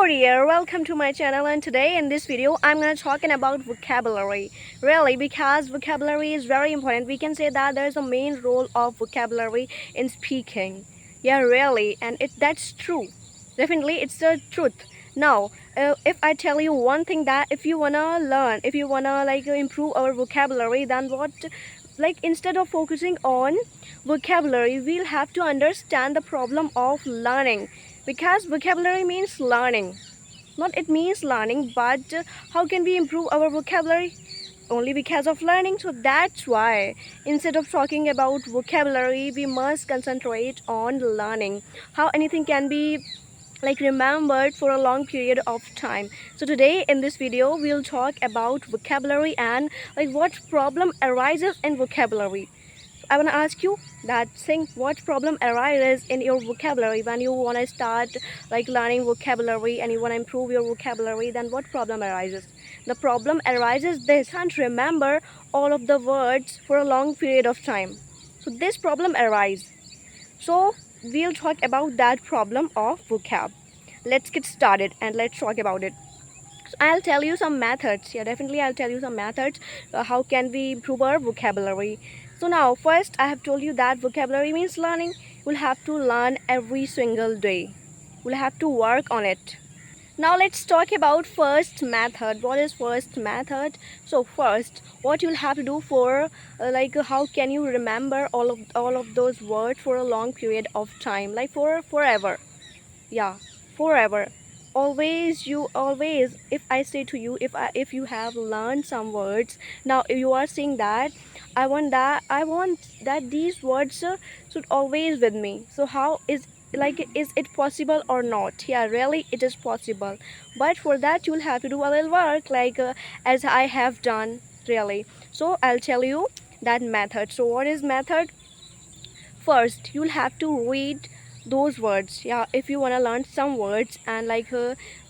Hello dear, welcome to my channel, and today in this video I'm going to talking about vocabulary. Really, because vocabulary is very important. We can say that there is a main role of vocabulary in speaking. Yeah, really, and that's true. Definitely it's the truth. Now, if I tell you one thing, that if you wanna learn, if you wanna improve our vocabulary, then what, instead of focusing on vocabulary, we'll have to understand the problem of learning, because vocabulary means learning. Not it means learning, but how can we improve our vocabulary? Only because of learning. So that's why instead of talking about vocabulary, we must concentrate on learning, how anything can be remembered for a long period of time. So today in this video we'll talk about vocabulary and what problem arises in vocabulary. I want to ask you that thing, what problem arises in your vocabulary when you want to start learning vocabulary and you want to improve your vocabulary. Then what problem arises? The problem arises this: can't remember all of the words for a long period of time. So this problem arises. So we'll talk about that problem of vocab. Let's get started and let's talk about it. So I'll tell you some methods. Yeah, definitely I'll tell you some methods. How can we improve our vocabulary? So now first I have told you that vocabulary means learning. We'll have to learn every single day. We'll have to work on it. Now let's talk about first method. What is first method? So first, what you'll have to do for how can you remember all of those words for a long period of time, like for forever? Yeah, forever. Always, if I say to you, if you have learned some words, now you are saying that I want that these words should always with me. So how is it possible or not? Yeah, really it is possible, but for that you'll have to do a little work, as I have done, really. So I'll tell you that method. So what is method? First you'll have to read those words. Yeah, if you want to learn some words and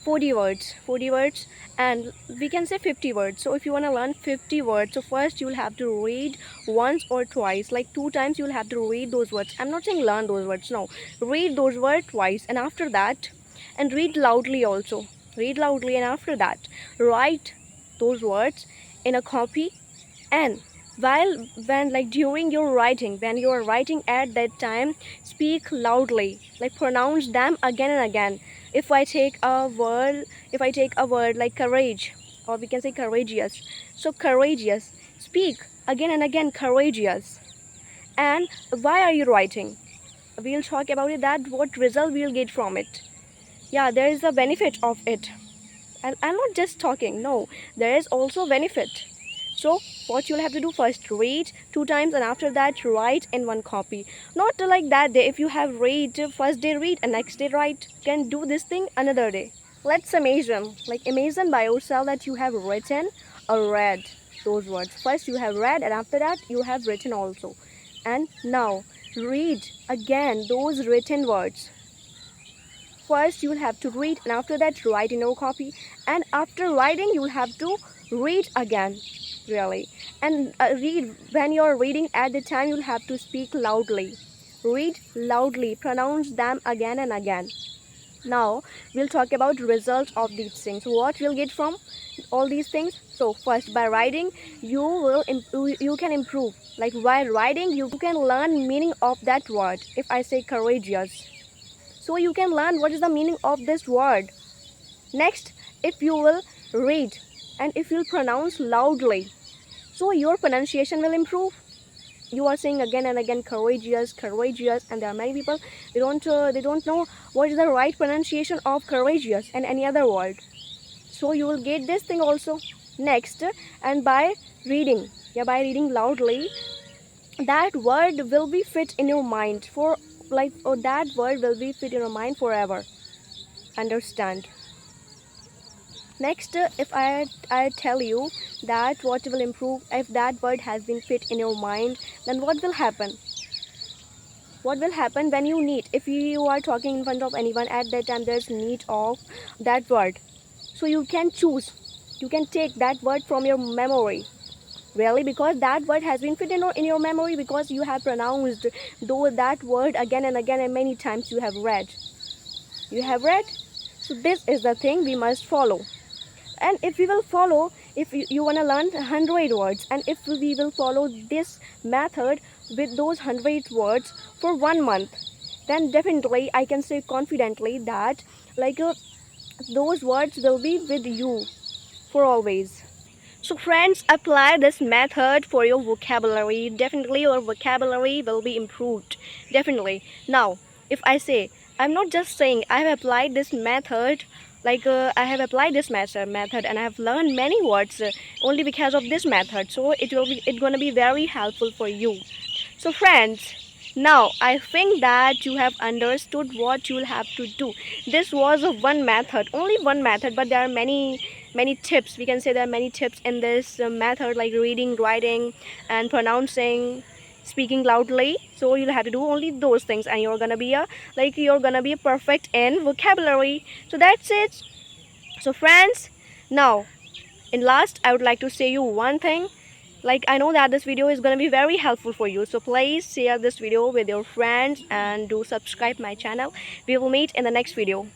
40 words, and we can say 50 words. So if you want to learn 50 words, so first you'll have to read once or twice, like 2 times you'll have to read those words. I'm not saying learn those words, no, read those words twice, and after that, and read loudly also, read loudly, and after that write those words in a copy. And when during your writing, when you are writing at that time, speak loudly, pronounce them again and again. If I take a word like courage, or we can say courageous, so courageous, speak again and again, courageous. And why are you writing? We'll talk about it, that what result we'll get from it. Yeah, there is a benefit of it. I'm not just talking, no, there is also benefit. So what you'll have to do, first read 2 times, and after that write in one copy. Not like that day, if you have read first day, read, and next day write. You can do this thing another day. Let's imagine by yourself that you have written or read those words. First you have read, and after that you have written also. And now read again those written words. First you'll have to read, and after that write in your copy, and after writing you'll have to read again, really. And read, when you're reading at the time, you'll have to speak loudly, read loudly, pronounce them again and again. Now we'll talk about results of these things. What we'll get from all these things? So first, by writing you can improve. Like while writing you can learn meaning of that word. If I say courageous, so you can learn what is the meaning of this word. Next, if you will read and if you'll pronounce loudly, so your pronunciation will improve. You are saying again and again courageous, courageous, and there are many people, they don't know what is the right pronunciation of courageous and any other word. So you will get this thing also. Next, and by reading, by reading loudly, that word will be fit in your mind for that word will be fit in your mind forever. Understand? Next, if I tell you that what will improve, if that word has been fit in your mind, then what will happen? What will happen when you need, if you are talking in front of anyone, at that time there's need of that word, so you can choose, you can take that word from your memory, really, because that word has been fit in your memory, because you have pronounced that word again and again, and many times you have read. So this is the thing we must follow. And if we will follow, if you want to learn 100 words, and if we will follow this method with those 100 words for 1 month, then definitely I can say confidently that like those words will be with you for always. So friends, apply this method for your vocabulary. Definitely your vocabulary will be improved. Definitely. Now, if I say, I'm not just saying I have applied this method, I have applied this method and I have learned many words only because of this method. So it's gonna be very helpful for you. So friends, now I think that you have understood what you will have to do. This was a one method, only one method, but there are many tips. We can say there are many tips in this method, like reading, writing, and pronouncing, speaking loudly. So you'll have to do only those things, and you're gonna be a perfect in vocabulary. So that's it. So friends, now in last I would like to say you one thing. Like, I know that this video is going to be very helpful for you, so please share this video with your friends and do subscribe my channel. We will meet in the next video.